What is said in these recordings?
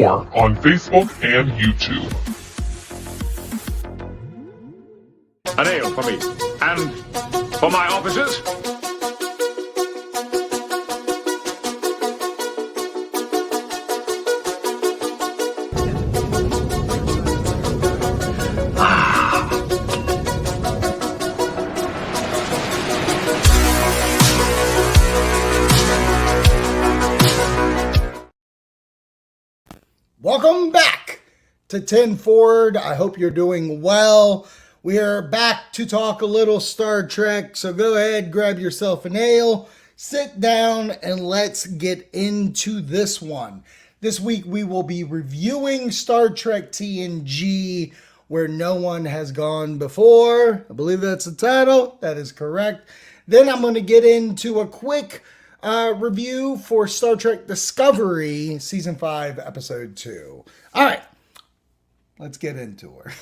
On Facebook and YouTube. An ale for me. And for my officers. Welcome back to 10 Forward. I hope you're doing well. We are back to talk a little Star Trek, so go ahead, grab yourself an ale, sit down, and let's get into this one. This week we will be reviewing Star Trek TNG, Where No One Has Gone Before. I believe that's the title. That is correct. Then I'm going to get into a quick review for Star Trek Discovery, Season 5, Episode 2. All right, let's get into her.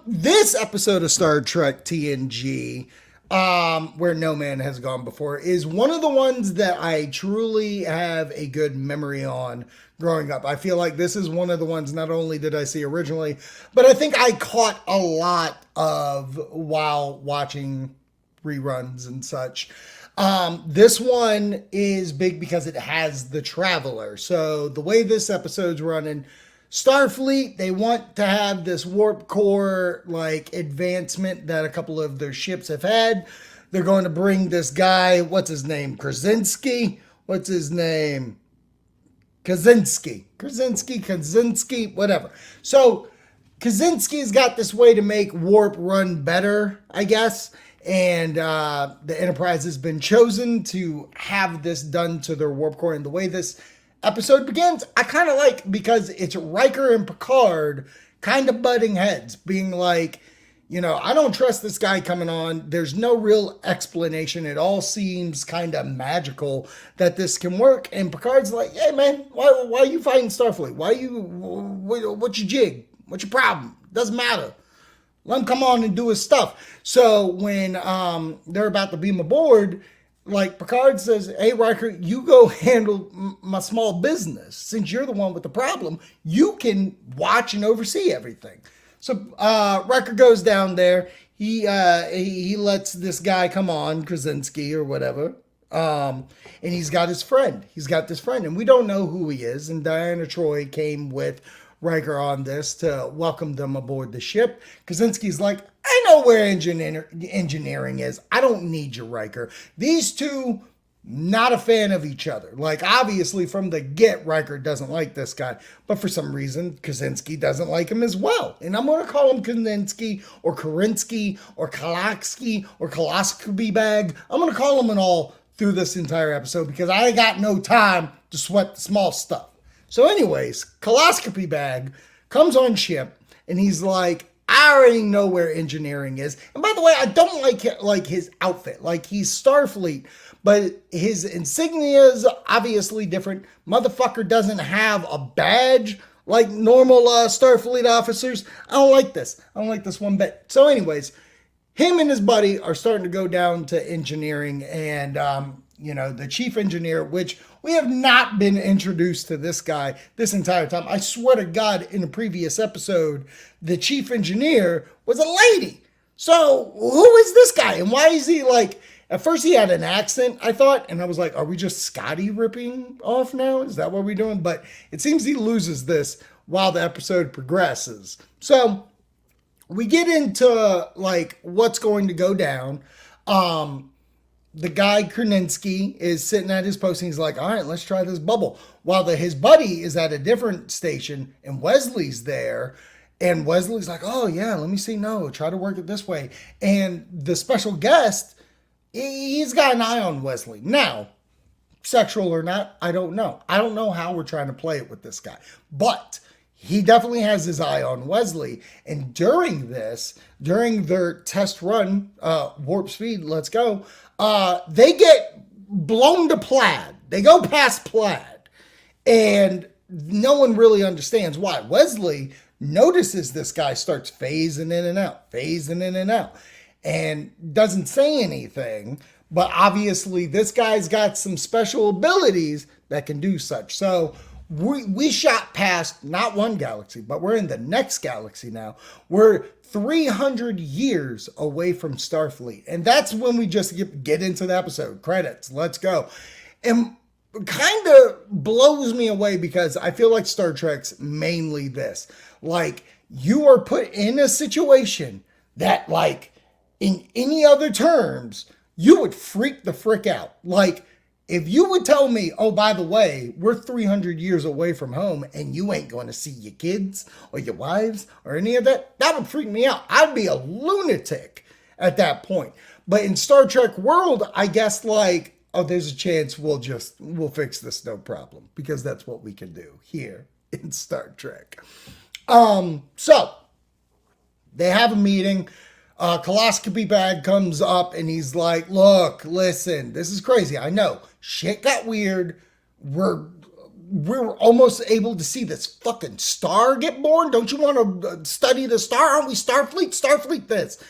This episode of Star Trek TNG, Where No Man Has Gone Before, is one of the ones that I truly have a good memory on growing up. I feel like this is one of the ones not only did I see originally, but I think I caught a lot of while watching reruns and such. This one is big because it has the Traveler. So the way this episode's running, Starfleet, they want to have this warp core like advancement that a couple of their ships have had. They're going to bring this guy, what's his name? Krasinski? What's his name? Krasinski, whatever. So Krasinski's got this way to make warp run better, I guess. And the Enterprise has been chosen to have this done to their warp core. And the way this episode begins, I kind of like, because it's Riker and Picard kind of butting heads, being like, you know, I don't trust this guy coming on. There's no real explanation. It all seems kind of magical that this can work. And Picard's like, hey, man, why are you fighting Starfleet? What's your jig? What's your problem? Doesn't matter. Let him come on and do his stuff. So when they're about to beam aboard, like Picard says, hey, Riker, you go handle my small business. Since you're the one with the problem, you can watch and oversee everything. So Riker goes down there. He lets this guy come on, Krasinski or whatever. And he's got his friend. He's got this friend. And we don't know who he is. And Diana Troy came with Riker on this to welcome them aboard the ship. Krasinski's like, I know where engineering is. I don't need you, Riker. These two, not a fan of each other. Like, obviously, from the get, Riker doesn't like this guy. But for some reason, Krasinski doesn't like him as well. And I'm going to call him Krasinski or Karinsky or Kalaksky or Koloscopy Bag. I'm going to call him an all through this entire episode because I ain't got no time to sweat the small stuff. So anyways, Koloscopy Bag comes on ship and he's like, I already know where engineering is. And by the way, I don't like his outfit. Like, he's Starfleet, but his insignia is obviously different. Motherfucker doesn't have a badge like normal Starfleet officers. I don't like this. I don't like this one bit. So anyways, him and his buddy are starting to go down to engineering and, the chief engineer, which we have not been introduced to this guy this entire time. I swear to God, in a previous episode, the chief engineer was a lady. So who is this guy? And why is he like, at first he had an accent, I thought, and I was like, are we just Scotty ripping off now? Is that what we're doing? But it seems he loses this while the episode progresses. So we get into like what's going to go down. The guy, Krasinski, is sitting at his post and he's like, all right, let's try this bubble. While his buddy is at a different station and Wesley's there. And Wesley's like, oh, yeah, let me see. No, try to work it this way. And the special guest, he's got an eye on Wesley. Now, sexual or not, I don't know. I don't know how we're trying to play it with this guy. But he definitely has his eye on Wesley. And during their test run, warp speed, let's go, they get blown to Plaid. They go past Plaid. And no one really understands why. Wesley notices this guy starts phasing in and out, and doesn't say anything. But obviously, this guy's got some special abilities that can do such. So we shot past not one galaxy, but we're in the next galaxy now. We're 300 years away from Starfleet. And that's when we just get into the episode. Credits. Let's go. And kind of blows me away because I feel like Star Trek's mainly this. Like, you are put in a situation that, like, in any other terms, you would freak the frick out. Like, if you would tell me, oh, by the way, we're 300 years away from home and you ain't going to see your kids or your wives or any of that, that would freak me out. I'd be a lunatic at that point. But in Star Trek world, I guess, like, oh, there's a chance we'll fix this, no problem, because that's what we can do here in Star Trek. So they have a meeting. Coloscopy Bag comes up and he's like, look, listen, this is crazy. I know shit got weird. We're almost able to see this fucking star get born. Don't you want to study the star? Aren't we Starfleet this.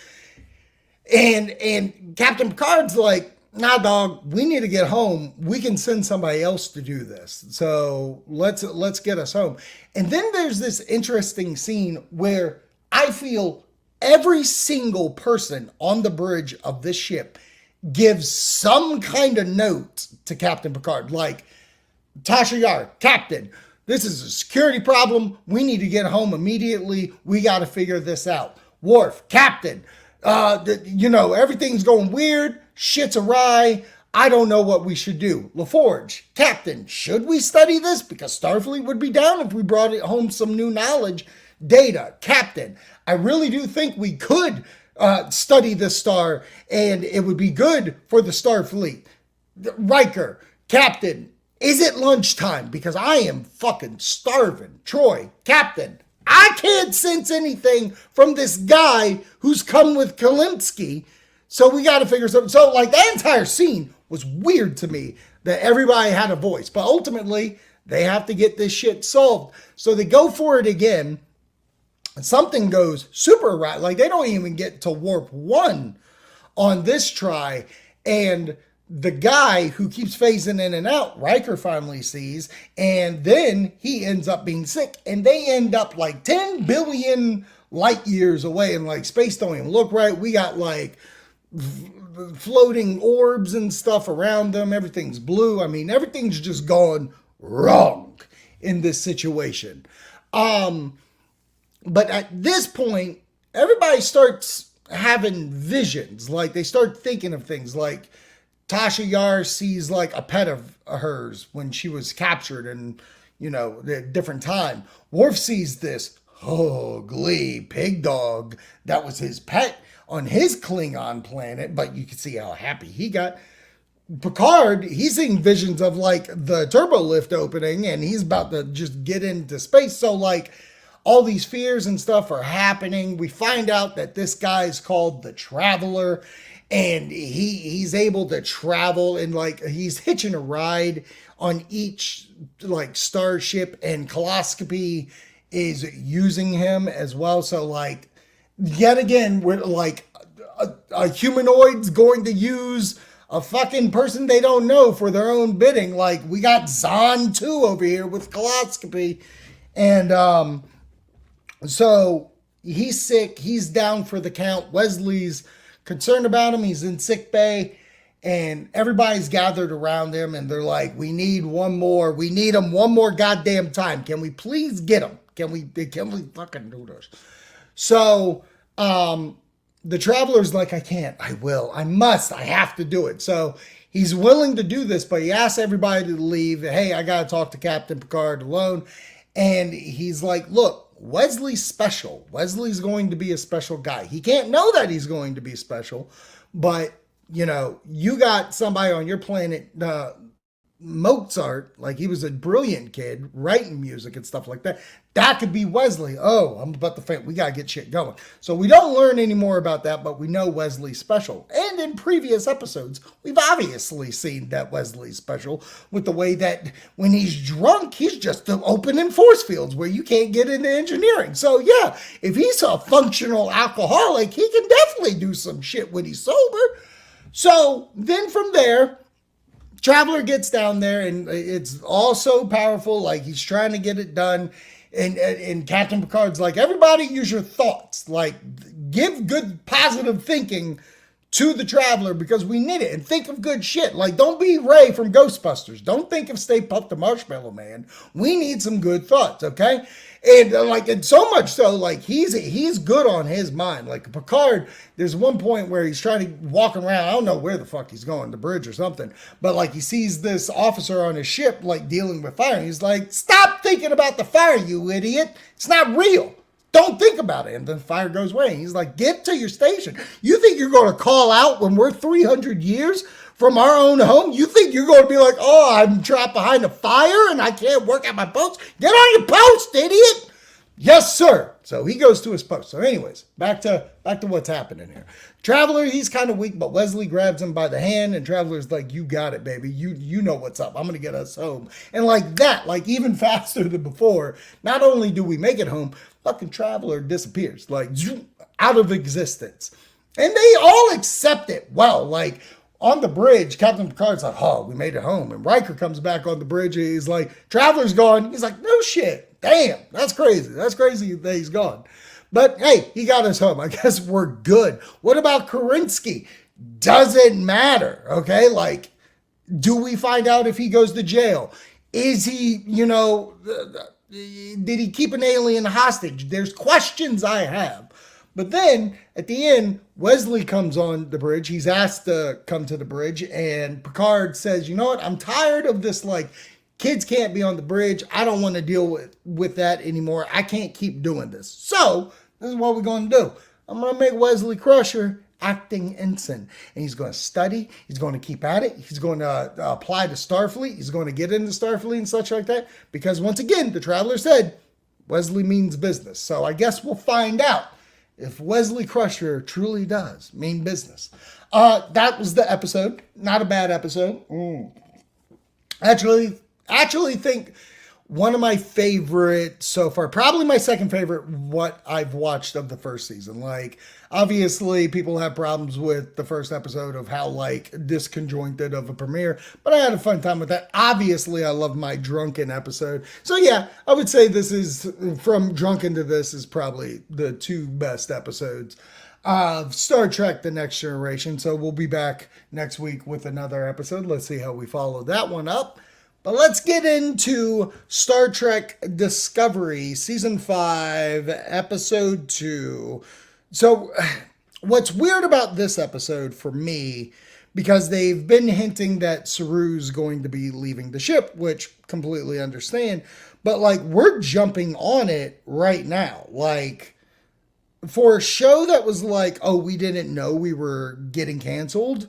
And Captain Picard's like, nah, dog, we need to get home. We can send somebody else to do this. So let's get us home. And then there's this interesting scene where I feel every single person on the bridge of this ship gives some kind of note to Captain Picard. Like, Tasha Yar, Captain, this is a security problem. We need to get home immediately. We got to figure this out. Worf, Captain, everything's going weird. Shit's awry. I don't know what we should do. LaForge, Captain, should we study this? Because Starfleet would be down if we brought it home some new knowledge. Data, Captain, I really do think we could study this star and it would be good for the Starfleet. Riker, Captain, is it lunchtime? Because I am fucking starving. Troy, Captain, I can't sense anything from this guy who's come with Kalinsky. So we got to figure something. So, like, that entire scene was weird to me that everybody had a voice. But ultimately, they have to get this shit solved. So they go for it again. Something goes super right. Like, they don't even get to warp 1 on this try. And the guy who keeps phasing in and out, Riker finally sees. And then he ends up being sick. And they end up like 10 billion light years away. And like, space don't even look right. We got like floating orbs and stuff around them. Everything's blue. I mean, everything's just gone wrong in this situation. But at this point, everybody starts having visions. Like, they start thinking of things. Like, Tasha Yar sees like a pet of hers when she was captured and, a different time. Worf sees this ugly pig dog that was his pet on his Klingon planet, but you can see how happy he got. Picard, he's seeing visions of like the turbo lift opening and he's about to just get into space. So like, all these fears and stuff are happening. We find out that this guy is called the Traveler and he's able to travel and like he's hitching a ride on each like starship and Coloscopy is using him as well. So like, yet again, we're like a humanoid's going to use a fucking person they don't know for their own bidding. Like, we got Zahn 2 over here with Coloscopy. And so he's sick. He's down for the count. Wesley's concerned about him. He's in sick bay. And everybody's gathered around him. And they're like, we need one more. We need him one more goddamn time. Can we please get him? Can we fucking do this? So the Traveler's like, I can't. I will. I must. I have to do it. So he's willing to do this. But he asks everybody to leave. Hey, I got to talk to Captain Picard alone. And he's like, look, Wesley's special. Wesley's going to be a special guy. He can't know that he's going to be special, but you got somebody on your planet, Mozart, like he was a brilliant kid writing music and stuff like that. That could be Wesley. Oh, I'm about to faint. We got to get shit going. So we don't learn any more about that, but we know Wesley's special. And in previous episodes, we've obviously seen that Wesley's special with the way that when he's drunk, he's just opening force fields where you can't get into engineering. So yeah, if he's a functional alcoholic, he can definitely do some shit when he's sober. So then from there, Traveler gets down there, and it's all so powerful. Like, he's trying to get it done. And Captain Picard's like, everybody use your thoughts. Like, give good, positive thinking to the Traveler because we need it. And think of good shit. Like, don't be Ray from Ghostbusters. Don't think of Stay Puft the Marshmallow Man. We need some good thoughts, okay? And so much so, like, he's good on his mind. Like, Picard, there's one point where he's trying to walk around. I don't know where the fuck he's going, the bridge or something. But, like, he sees this officer on his ship, like, dealing with fire. And he's like, stop thinking about the fire, you idiot. It's not real. Don't think about it. And then fire goes away. And he's like, get to your station. You think you're going to call out when we're 300 years from our own home? You think you're going to be like, oh, I'm trapped behind a fire and I can't work at my post? Get on your post, idiot. Yes, sir. So he goes to his post. So anyways, back to what's happening here. Traveler, he's kind of weak, but Wesley grabs him by the hand, and Traveler's like, you got it, baby. You know what's up. I'm going to get us home. And like that, like even faster than before, not only do we make it home, fucking Traveler disappears, like out of existence. And they all accept it well. Like, on the bridge, Captain Picard's like, oh, we made it home. And Riker comes back on the bridge, and he's like, Traveler's gone. He's like, no shit. Damn, that's crazy. That's crazy that he's gone. But hey, he got us home. I guess we're good. What about Kerensky? Doesn't matter, okay? Like, do we find out if he goes to jail? Is he, did he keep an alien hostage? There's questions I have. But then, at the end, Wesley comes on the bridge. He's asked to come to the bridge, and Picard says, you know what? I'm tired of this, like, kids can't be on the bridge. I don't want to deal with that anymore. I can't keep doing this. So, this is what we're going to do. I'm going to make Wesley Crusher acting ensign. And he's going to study. He's going to keep at it. He's going to apply to Starfleet. He's going to get into Starfleet and such like that. Because once again, the Traveler said, Wesley means business. So, I guess we'll find out if Wesley Crusher truly does mean business. That was the episode. Not a bad episode. Actually think one of my favorite so far, probably my second favorite, what I've watched of the first season. Like, obviously people have problems with the first episode of how, like, disconjointed of a premiere, but I had a fun time with that. Obviously I love my drunken episode. So yeah, I would say this is, from drunken to this, is probably the two best episodes of Star Trek The Next Generation. So we'll be back next week with another episode. Let's see how we follow that one up. But let's get into Star Trek Discovery, Season 5, Episode 2. So, what's weird about this episode for me, because they've been hinting that Saru's going to be leaving the ship, which completely understand, but, like, we're jumping on it right now. Like, for a show that was like, oh, we didn't know we were getting canceled,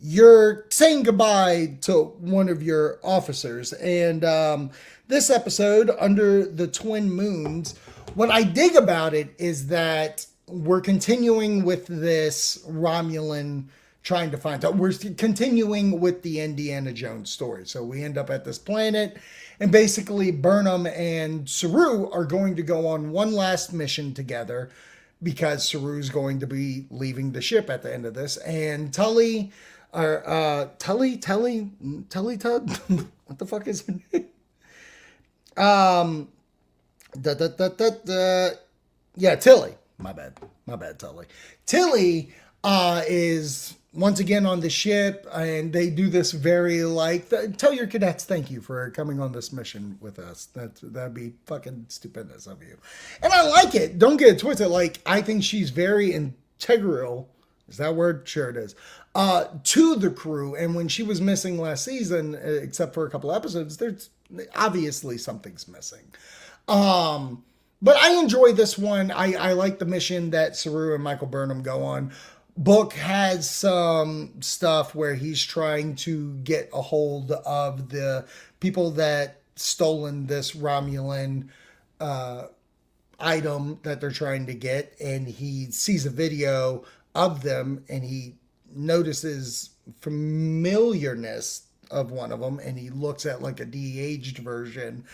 you're saying goodbye to one of your officers. And this episode, Under the Twin Moons, what I dig about it is that we're continuing with this Romulan trying to find out. We're continuing with the Indiana Jones story. So we end up at this planet, and basically Burnham and Saru are going to go on one last mission together because Saru's going to be leaving the ship at the end of this. And Tully... Tully, what the fuck is her name? Yeah, Tilly. My bad, Tully. Tilly is once again on the ship, and they do this very, like, tell your cadets thank you for coming on this mission with us. That'd be fucking stupendous of you. And I like it. Don't get it twisted. Like, I think she's very integral. Is that a word? Sure it is. To the crew. And when she was missing last season, except for a couple episodes, there's obviously something's missing. But I enjoy this one. I like the mission that Saru and Michael Burnham go on. Book has some stuff where he's trying to get a hold of the people that stolen this Romulan item that they're trying to get. And he sees a video of them, and he notices familiarness of one of them, and he looks at, like, a de-aged version,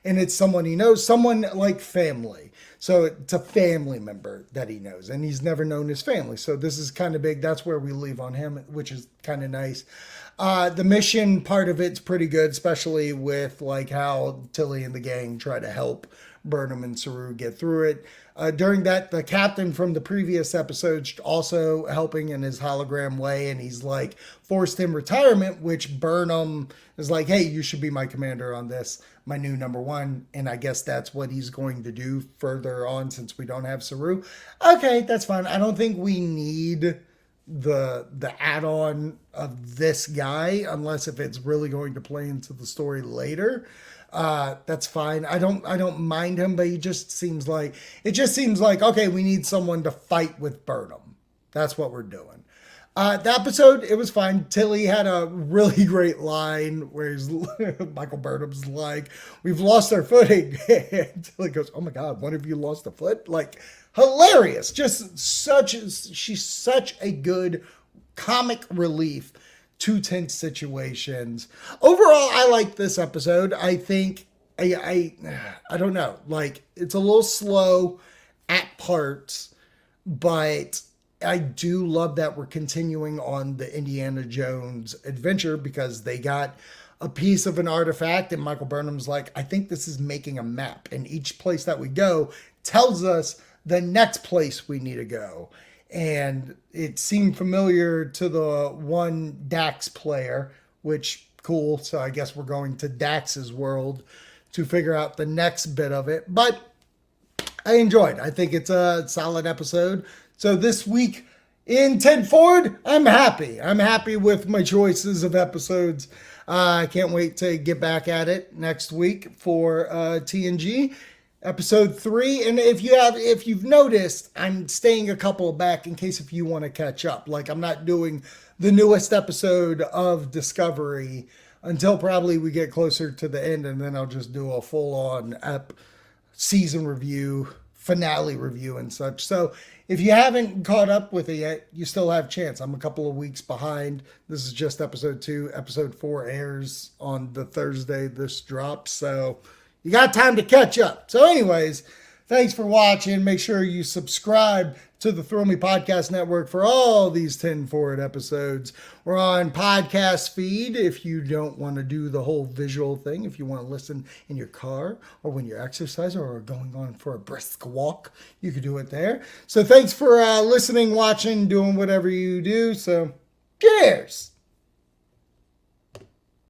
and it's someone he knows, someone like family. So it's a family member that he knows, and he's never known his family. So this is kind of big. That's where we leave on him, which is kind of nice. The mission part of it's pretty good, especially with like how Tilly and the gang try to help Burnham and Saru get through it. During that, the captain from the previous episodes also helping in his hologram way, and he's like forced him retirement, which Burnham is like, hey, you should be my commander on this, my new number one. And I guess that's what he's going to do further on since we don't have Saru. Okay, that's fine. I don't think we need the add-on of this guy unless if it's really going to play into the story later. That's fine. I don't mind him, but it just seems like okay, we need someone to fight with Burnham. That's what we're doing. The episode, it was fine. Tilly had a really great line where Michael Burnham's like, we've lost our footing. And Tilly goes, oh my God, one of you lost a foot? Like, hilarious. She's such a good comic relief to tense situations. Overall, I like this episode. I think, I don't know, like, it's a little slow at parts, but I do love that we're continuing on the Indiana Jones adventure because they got a piece of an artifact and Michael Burnham's like, I think this is making a map, and each place that we go tells us the next place we need to go. And it seemed familiar to the one Dax player, which cool. So I guess we're going to Dax's world to figure out the next bit of it. But I enjoyed. I think it's a solid episode. So this week in 10 Forward, I'm happy. I'm happy with my choices of episodes. I can't wait to get back at it next week for TNG. Episode 3, and if you've noticed, I'm staying a couple back in case if you want to catch up. Like, I'm not doing the newest episode of Discovery until probably we get closer to the end, and then I'll just do a full-on season review, finale review, and such. So if you haven't caught up with it yet, you still have a chance. I'm a couple of weeks behind. This is just episode 2. Episode 4 airs on the Thursday this drops, so you got time to catch up. So anyways, thanks for watching. Make sure you subscribe to the Thrill Me Podcast Network for all these 10 Forward episodes. We're on podcast feed if you don't want to do the whole visual thing. If you want to listen in your car or when you're exercising or going on for a brisk walk, you can do it there. So thanks for listening, watching, doing whatever you do. So cheers.